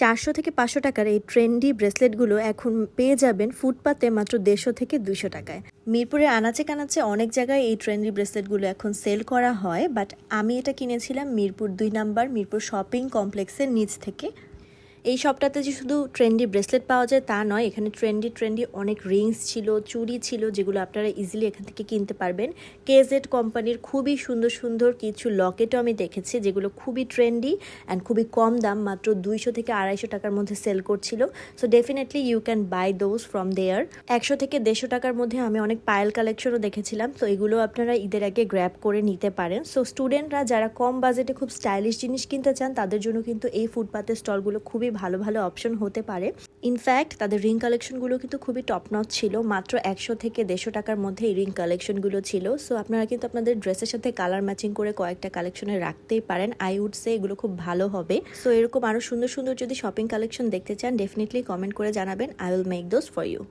400 থেকে 500 টাকার এই ট্রেন্ডি ব্রেসলেটগুলো এখন পেয়ে যাবেন ফুটপাতে মাত্র 150 থেকে 200 টাকায়। মিরপুরের আনাচে কানাচে অনেক জায়গায় এই ট্রেন্ডি ব্রেসলেটগুলো এখন সেল করা হয়, বাট আমি এটা কিনেছিলাম মিরপুর 2 নাম্বার মিরপুর শপিং কমপ্লেক্সের নিচ থেকে। এই শপটাতে যে শুধু ট্রেন্ডি ব্রেসলেট পাওয়া যায় তা নয়, এখানে ট্রেন্ডি অনেক রিংস ছিল, চুড়ি ছিল, যেগুলো আপনারা ইজিলি এখান থেকে কিনতে পারবেন। কেজেড কোম্পানির খুবই সুন্দর সুন্দর কিছু লকেটও আমি দেখেছি, যেগুলো খুবই ট্রেন্ডি অ্যান্ড খুবই কম দাম, মাত্র 200 থেকে 250 টাকার মধ্যে সেল করছিল। So definitely you can buy those from there. 100 থেকে 150 টাকার মধ্যে আমি অনেক পায়েল কালেকশনও দেখেছিলাম, তো এগুলো আপনারা ঈদের আগে গ্র্যাব করে নিতে পারেন। সো স্টুডেন্টরা যারা কম বাজেটে খুব স্টাইলিশ জিনিস কিনতে চান, তাদের জন্য কিন্তু এই ফুটপাতের স্টলগুলো খুবই ভালো ভালো অপশন হতে পারে। ইনফ্যাক্ট তাদের রিং কালেকশনগুলো কিন্তু খুবই টপ নচ ছিল, মাত্র 100 থেকে 150 টাকার মধ্যে এই রিং কালেকশনগুলো ছিল। সো আপনারা কিন্তু আপনাদের ড্রেসের সাথে কালার ম্যাচিং করে কয়েকটা কালেকশনে রাখতেই পারেন। আই উড সে এগুলো খুব ভালো হবে। সো এরকম আরও সুন্দর সুন্দর যদি শপিং কালেকশন দেখতে চান, ডেফিনেটলি কমেন্ট করে জানাবেন। I will make those for you.